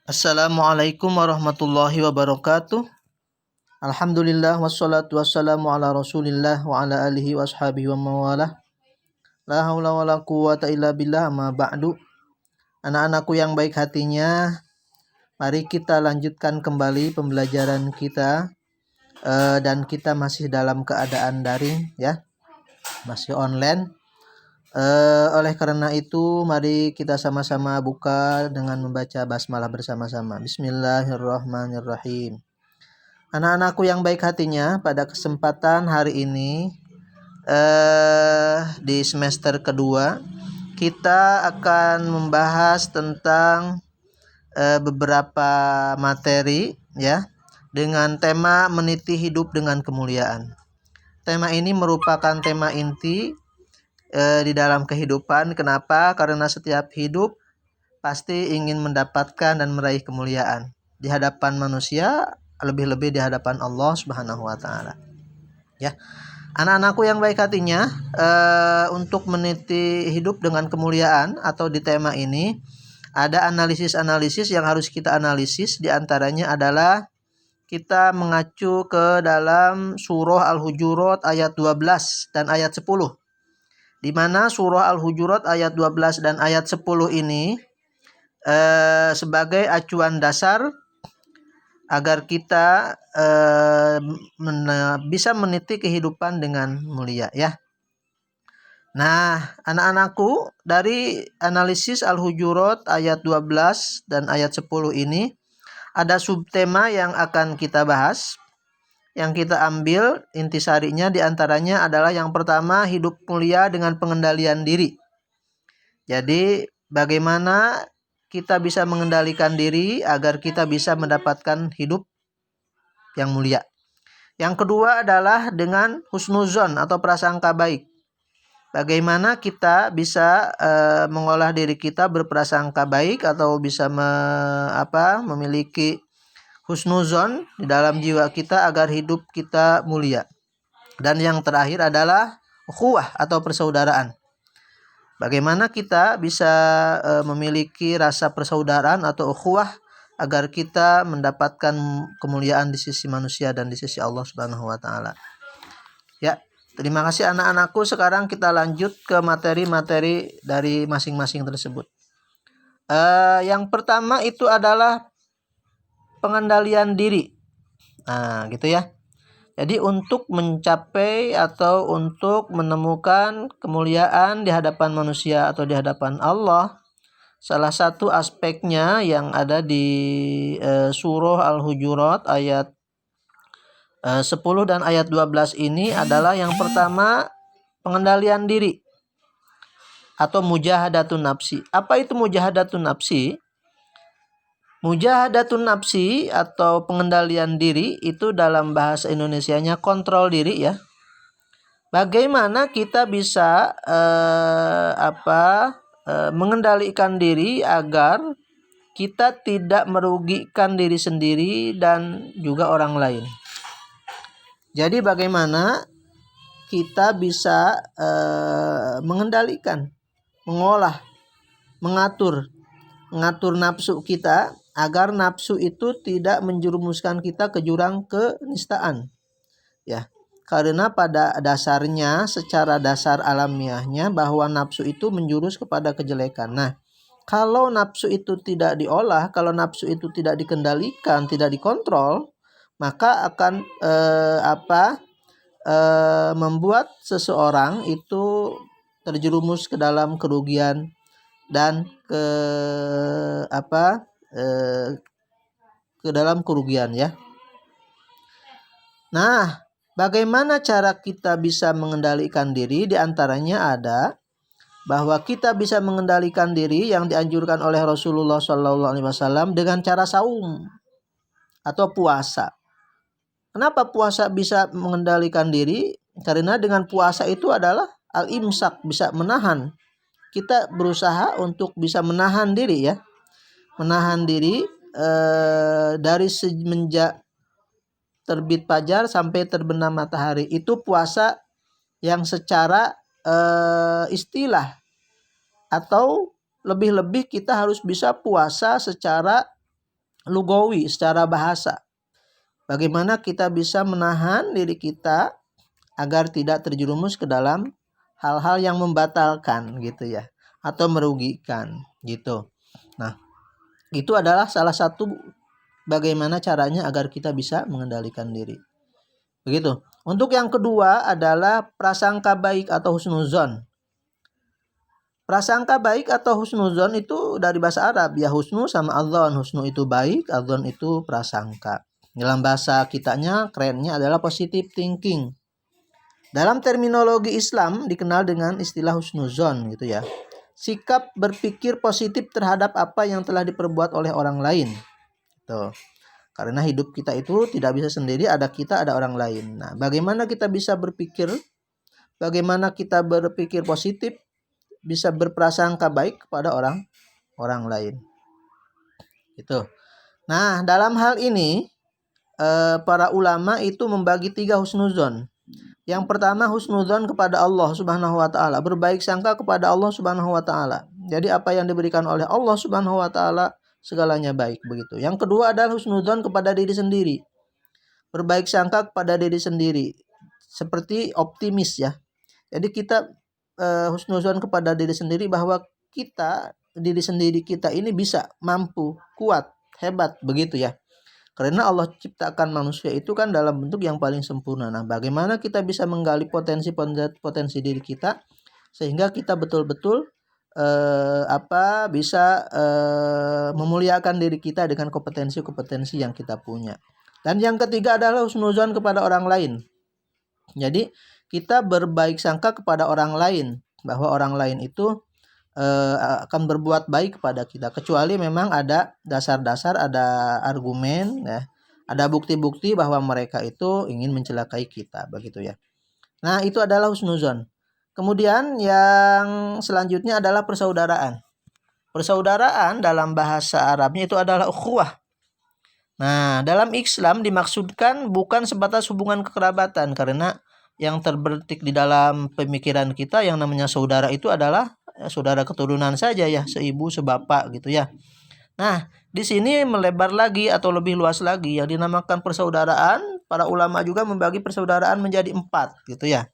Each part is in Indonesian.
Assalamualaikum warahmatullahi wabarakatuh. Alhamdulillah wassalatu wassalamu ala Rasulillah wa ala alihi washabihi wa mawalah. La haula wala quwata illa billah amma ba'du. Anak-anakku yang baik hatinya, mari kita lanjutkan kembali pembelajaran kita dan kita masih dalam keadaan daring ya. Masih online. Oleh karena itu, mari kita sama-sama buka dengan membaca basmalah bersama-sama. Bismillahirrahmanirrahim. Anak-anakku yang baik hatinya, pada kesempatan hari ini di semester kedua kita akan membahas tentang beberapa materi ya dengan tema meniti hidup dengan kemuliaan. Tema ini merupakan tema inti di dalam kehidupan. Kenapa? Karena setiap hidup pasti ingin mendapatkan dan meraih kemuliaan di hadapan manusia, lebih-lebih di hadapan Allah Subhanahu wa taala. Ya. Anak-anakku yang baik hatinya, untuk meniti hidup dengan kemuliaan atau di tema ini ada analisis-analisis yang harus kita analisis. Di antaranya adalah kita mengacu ke dalam surah Al-Hujurat ayat 12 dan ayat 10. Di mana surah Al-Hujurat ayat 12 dan ayat 10 ini sebagai acuan dasar agar kita bisa meniti kehidupan dengan mulia ya. Nah, anak-anakku, dari analisis Al-Hujurat ayat 12 dan ayat 10 ini ada subtema yang akan kita bahas. Yang kita ambil intisarinya diantaranya adalah yang pertama, hidup mulia dengan pengendalian diri. Jadi bagaimana kita bisa mengendalikan diri agar kita bisa mendapatkan hidup yang mulia. Yang kedua adalah dengan husnuzon atau prasangka baik. Bagaimana kita bisa mengolah diri kita berprasangka baik atau bisa memiliki husnuzon di dalam jiwa kita agar hidup kita mulia. Dan yang terakhir adalah ukhuwah atau persaudaraan. Bagaimana kita bisa memiliki rasa persaudaraan atau ukhuwah agar kita mendapatkan kemuliaan di sisi manusia dan di sisi Allah Subhanahu wa taala. Ya, terima kasih anak-anakku. Sekarang kita lanjut ke materi-materi dari masing-masing tersebut. Yang pertama itu adalah pengendalian diri. Nah, gitu ya. Jadi untuk mencapai atau untuk menemukan kemuliaan di hadapan manusia atau di hadapan Allah, salah satu aspeknya yang ada di surah Al-Hujurat ayat 10 dan ayat 12 ini adalah yang pertama, pengendalian diri atau mujahadatun nafsi. Apa itu mujahadatun nafsi? Mujahadatun nafsi atau pengendalian diri itu dalam bahasa Indonesianya kontrol diri ya. Bagaimana kita bisa mengendalikan diri agar kita tidak merugikan diri sendiri dan juga orang lain. Jadi bagaimana kita bisa mengendalikan, mengolah, mengatur nafsu kita agar nafsu itu tidak menjerumuskan kita ke jurang kenistaan. Ya. Karena pada dasarnya, secara dasar alamiahnya, bahwa nafsu itu menjurus kepada kejelekan. Nah, kalau nafsu itu tidak diolah, kalau nafsu itu tidak dikendalikan, tidak dikontrol, maka akan membuat seseorang itu terjerumus ke dalam kerugian dan ke dalam kerugian ya. Nah, bagaimana cara kita bisa mengendalikan diri? Di antaranya ada bahwa kita bisa mengendalikan diri yang dianjurkan oleh Rasulullah SAW dengan cara saum atau puasa. Kenapa puasa bisa mengendalikan diri? Karena dengan puasa itu adalah al-imsak, bisa menahan. Kita berusaha untuk bisa menahan diri ya. Menahan diri dari semenjak terbit fajar sampai terbenam matahari. Itu puasa yang secara istilah, atau lebih-lebih kita harus bisa puasa secara lugawi, secara bahasa. Bagaimana kita bisa menahan diri kita agar tidak terjerumus ke dalam hal-hal yang membatalkan gitu ya, atau merugikan gitu. Nah, itu adalah salah satu bagaimana caranya agar kita bisa mengendalikan diri. Begitu. Untuk yang kedua adalah prasangka baik atau husnuzon. Prasangka baik atau husnuzon itu dari bahasa Arab ya, husnu sama adzon. Husnu itu baik, adzon itu prasangka. Dalam bahasa kitanya kerennya adalah positive thinking. Dalam terminologi Islam dikenal dengan istilah husnuzon gitu ya. Sikap berpikir positif terhadap apa yang telah diperbuat oleh orang lain. Tuh. Karena hidup kita itu tidak bisa sendiri, ada kita, ada orang lain. Nah, bagaimana kita bisa berpikir? Bagaimana kita berpikir positif? Bisa berprasangka baik kepada orang lain. Itu. Nah, dalam hal ini para ulama itu membagi 3 husnuzon. Yang pertama husnuzon kepada Allah Subhanahu wa taala, berbaik sangka kepada Allah Subhanahu wa taala. Jadi apa yang diberikan oleh Allah Subhanahu wa taala segalanya baik begitu. Yang kedua adalah husnuzon kepada diri sendiri. Berbaik sangka kepada diri sendiri. Seperti optimis ya. Jadi kita husnuzon kepada diri sendiri bahwa diri sendiri kita ini bisa, mampu, kuat, hebat begitu ya. Karena Allah ciptakan manusia itu kan dalam bentuk yang paling sempurna. Nah, bagaimana kita bisa menggali potensi diri kita sehingga kita betul-betul bisa memuliakan diri kita dengan kompetensi yang kita punya. Dan yang ketiga adalah husnuzon kepada orang lain. Jadi kita berbaik sangka kepada orang lain bahwa orang lain itu akan berbuat baik kepada kita, kecuali memang ada dasar-dasar, ada argumen ya, ada bukti-bukti bahwa mereka itu ingin mencelakai kita begitu ya. Nah, itu adalah husnuzon. Kemudian yang selanjutnya adalah persaudaraan. Persaudaraan dalam bahasa Arabnya itu adalah ukhuwah. Nah, dalam Islam dimaksudkan bukan sebatas hubungan kekerabatan, karena yang terbetik di dalam pemikiran kita yang namanya saudara itu adalah saudara keturunan saja ya, seibu sebapak gitu ya. Nah, di sini melebar lagi atau lebih luas lagi yang dinamakan persaudaraan. Para ulama juga membagi persaudaraan menjadi 4 gitu ya.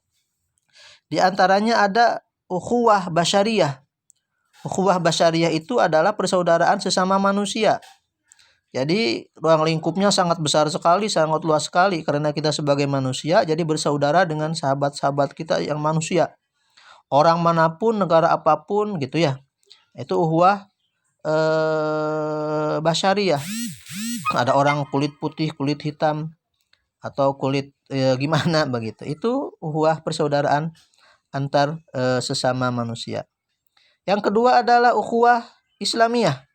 Di antaranya ada ukhuwah basyariyah. Ukhuwah basyariyah itu adalah persaudaraan sesama manusia. Jadi ruang lingkupnya sangat besar sekali, sangat luas sekali, karena kita sebagai manusia jadi bersaudara dengan sahabat-sahabat kita yang manusia. Orang manapun, negara apapun gitu ya. Itu ukhuwah basyariyah. Ada orang kulit putih, kulit hitam, atau kulit gimana begitu. Itu ukhuwah persaudaraan antar sesama manusia. Yang kedua adalah ukhuwah Islamiyah.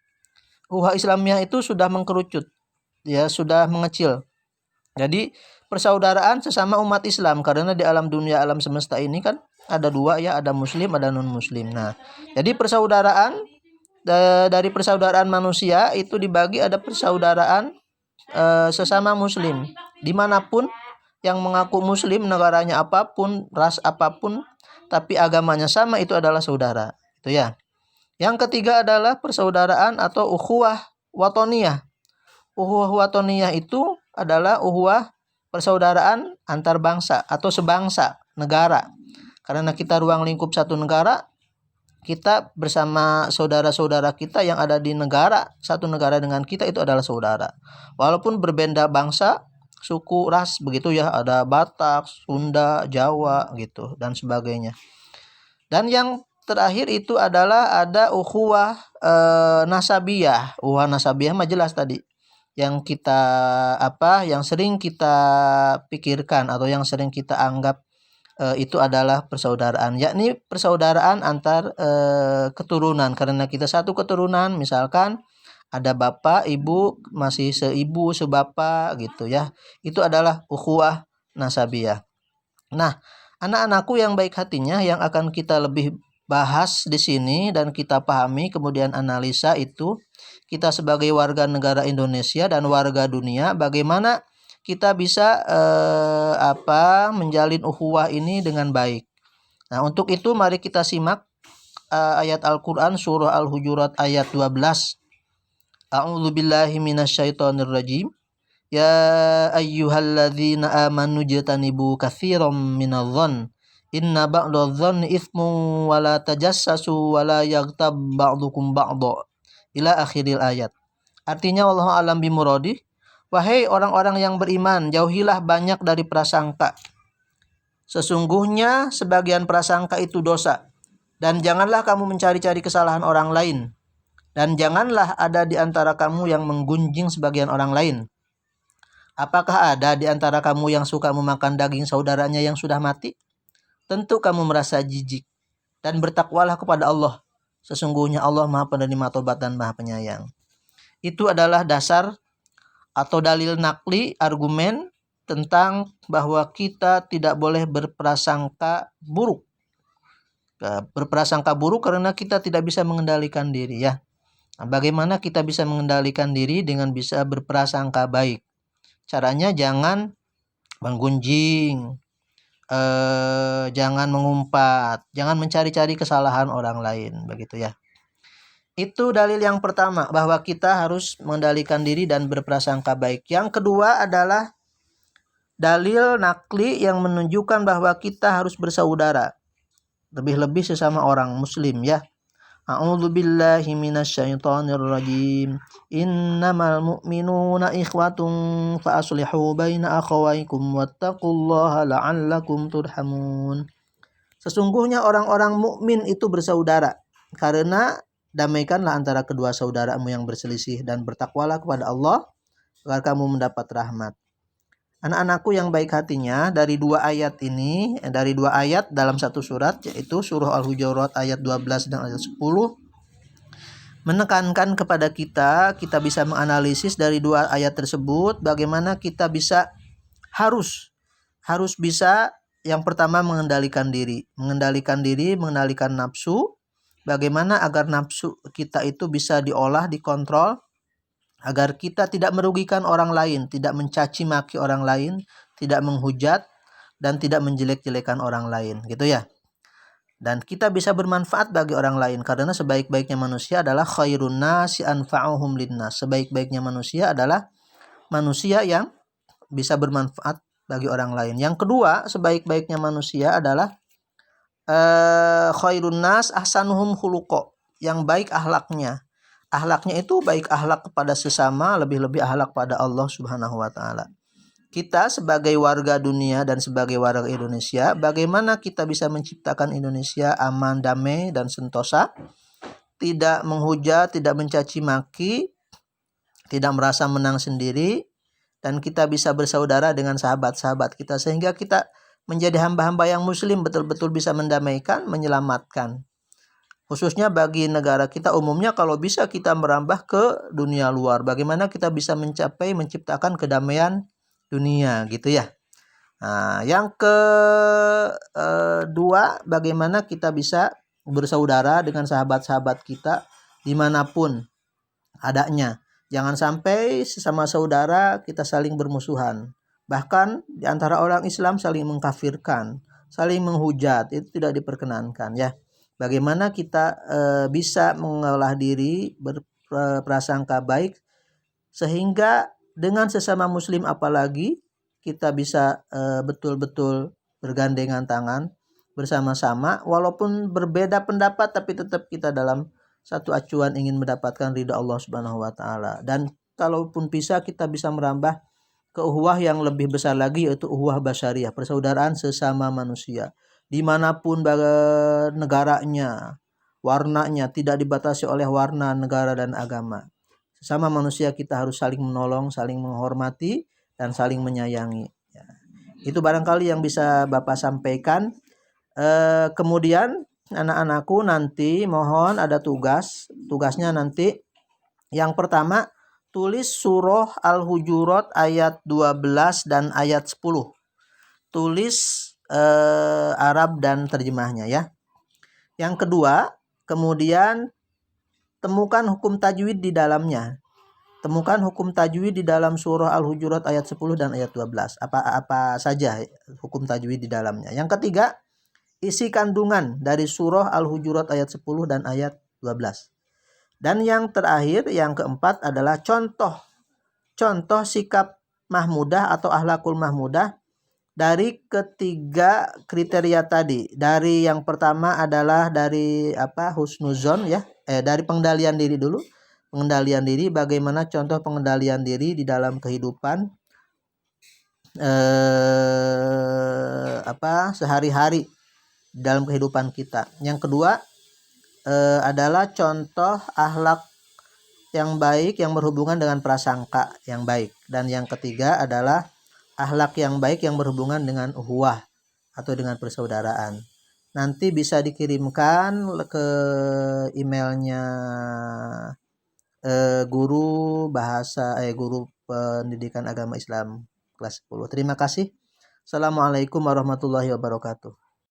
Ukhuwah Islamiyah itu sudah mengkerucut, ya sudah mengecil. Jadi persaudaraan sesama umat Islam, karena di alam dunia, alam semesta ini kan ada 2 ya, ada muslim, ada non muslim. Nah, jadi persaudaraan dari persaudaraan manusia itu dibagi, ada persaudaraan sesama muslim. Dimanapun yang mengaku muslim, negaranya apapun, ras apapun, tapi agamanya sama, itu adalah saudara. Itu ya. Yang ketiga adalah persaudaraan atau ukhuwah watoniyah. Ukhuwah watoniyah itu adalah ukhuwah persaudaraan antar bangsa atau sebangsa negara. Karena kita ruang lingkup satu negara, kita bersama saudara-saudara kita yang ada di satu negara dengan kita itu adalah saudara. Walaupun berbeda bangsa, suku, ras begitu ya, ada Batak, Sunda, Jawa gitu dan sebagainya. Dan yang terakhir itu adalah ada ukhuwah nasabiyah. Ukhuwah nasabiyah mah jelas tadi. Yang kita yang sering kita pikirkan atau yang sering kita anggap itu adalah persaudaraan, yakni persaudaraan antar keturunan, karena kita satu keturunan, misalkan ada bapak, ibu, masih seibu, sebapak gitu ya. Itu adalah ukhuwah nasabiyah. Nah, anak-anakku yang baik hatinya, yang akan kita lebih bahas di sini dan kita pahami kemudian analisa itu, kita sebagai warga negara Indonesia dan warga dunia, bagaimana kita bisa menjalin ukhuwah ini dengan baik. Nah, untuk itu mari kita simak ayat Al-Qur'an surah Al-Hujurat ayat 12. A'udzu billahi minasyaitonir rajim. Ya ayyuhalladzina amanu jtanibu katsiran minadh-dhann inna ba'dadh-dhanni itsmun wa la tajassasu wa la yaghtab ba'dukum ba'dha ila akhiril ayat. Artinya wallahu alam bimuradi. Wahai orang-orang yang beriman, jauhilah banyak dari prasangka. Sesungguhnya sebagian prasangka itu dosa. Dan janganlah kamu mencari-cari kesalahan orang lain. Dan janganlah ada di antara kamu yang menggunjing sebagian orang lain. Apakah ada di antara kamu yang suka memakan daging saudaranya yang sudah mati? Tentu kamu merasa jijik. Dan bertakwalah kepada Allah. Sesungguhnya Allah Maha Penerima Tobat dan Maha Penyayang. Itu adalah dasar atau dalil nakli, argumen tentang bahwa kita tidak boleh berprasangka buruk. Berprasangka buruk karena kita tidak bisa mengendalikan diri ya. Nah, bagaimana kita bisa mengendalikan diri dengan bisa berprasangka baik? Caranya jangan menggunjing, jangan mengumpat, jangan mencari-cari kesalahan orang lain, begitu ya. Itu dalil yang pertama, bahwa kita harus mengendalikan diri dan berprasangka baik. Yang kedua adalah dalil nakli yang menunjukkan bahwa kita harus bersaudara, lebih-lebih sesama orang muslim ya. A'udzu billahi minasyaitonir rajim. Innamal mu'minuna ikhwatun fa aslihu baina akhawaykum wattaqullaha la'allakum turhamun. Sesungguhnya orang-orang mukmin itu bersaudara, karena damaikanlah antara kedua saudaramu yang berselisih dan bertakwalah kepada Allah agar kamu mendapat rahmat. Anak-anakku yang baik hatinya, dari dua ayat dalam satu surat, yaitu surah Al-Hujurat ayat 12 dan ayat 10, menekankan kepada kita bisa menganalisis dari dua ayat tersebut bagaimana kita harus bisa yang pertama mengendalikan diri, mengendalikan nafsu, bagaimana agar nafsu kita itu bisa diolah, dikontrol, agar kita tidak merugikan orang lain, tidak mencaci maki orang lain, tidak menghujat, dan tidak menjelek-jelekan orang lain, gitu ya. Dan kita bisa bermanfaat bagi orang lain, karena sebaik-baiknya manusia adalah khairun nasi anfa'uhum linnas. Sebaik-baiknya manusia adalah manusia yang bisa bermanfaat bagi orang lain. Yang kedua, sebaik-baiknya manusia adalah khairun nas ahsanuhum khuluqa, yang baik akhlaknya. Akhlaknya itu baik akhlak kepada sesama, lebih-lebih akhlak pada Allah Subhanahu wa taala. Kita sebagai warga dunia dan sebagai warga Indonesia, bagaimana kita bisa menciptakan Indonesia aman, damai, dan sentosa, tidak menghujat, tidak mencaci maki, tidak merasa menang sendiri, dan kita bisa bersaudara dengan sahabat-sahabat kita, sehingga kita menjadi hamba-hamba yang muslim, betul-betul bisa mendamaikan, menyelamatkan. Khususnya bagi negara kita, umumnya kalau bisa kita merambah ke dunia luar, bagaimana kita bisa menciptakan kedamaian dunia, gitu ya. Nah, yang kedua, bagaimana kita bisa bersaudara dengan sahabat-sahabat kita dimanapun adanya. Jangan sampai sesama saudara kita saling bermusuhan. Bahkan di antara orang Islam saling mengkafirkan, saling menghujat, itu tidak diperkenankan ya. Bagaimana kita bisa mengolah diri, berprasangka baik, sehingga dengan sesama muslim apalagi kita bisa betul-betul bergandengan tangan bersama-sama, walaupun berbeda pendapat tapi tetap kita dalam satu acuan ingin mendapatkan ridha Allah Subhanahu wa taala. Dan kalaupun bisa, kita bisa merambah ke ukhuwah yang lebih besar lagi, yaitu ukhuwah basyariah, persaudaraan sesama manusia. Dimanapun negaranya, warnanya, tidak dibatasi oleh warna, negara, dan agama. Sesama manusia kita harus saling menolong, saling menghormati, dan saling menyayangi. Ya. Itu barangkali yang bisa Bapak sampaikan. Kemudian anak-anakku nanti mohon ada tugasnya nanti. Yang pertama, tulis surah Al-Hujurat ayat 12 dan ayat 10. Tulis Arab dan terjemahnya ya. Yang kedua, kemudian temukan hukum tajwid di dalamnya. Temukan hukum tajwid di dalam surah Al-Hujurat ayat 10 dan ayat 12. Apa saja hukum tajwid di dalamnya. Yang ketiga, isi kandungan dari surah Al-Hujurat ayat 10 dan ayat 12. Dan yang terakhir, yang keempat adalah contoh sikap mahmudah atau akhlakul mahmudah dari ketiga kriteria tadi. Dari yang pertama adalah dari husnuzon ya, dari pengendalian diri dulu. Pengendalian diri, bagaimana contoh pengendalian diri di dalam kehidupan sehari-hari dalam kehidupan kita. Yang kedua adalah contoh akhlak yang baik yang berhubungan dengan prasangka yang baik. Dan yang ketiga adalah akhlak yang baik yang berhubungan dengan ukhuwah atau dengan persaudaraan. Nanti bisa dikirimkan ke emailnya guru pendidikan agama Islam kelas 10. Terima kasih. Assalamualaikum warahmatullahi wabarakatuh.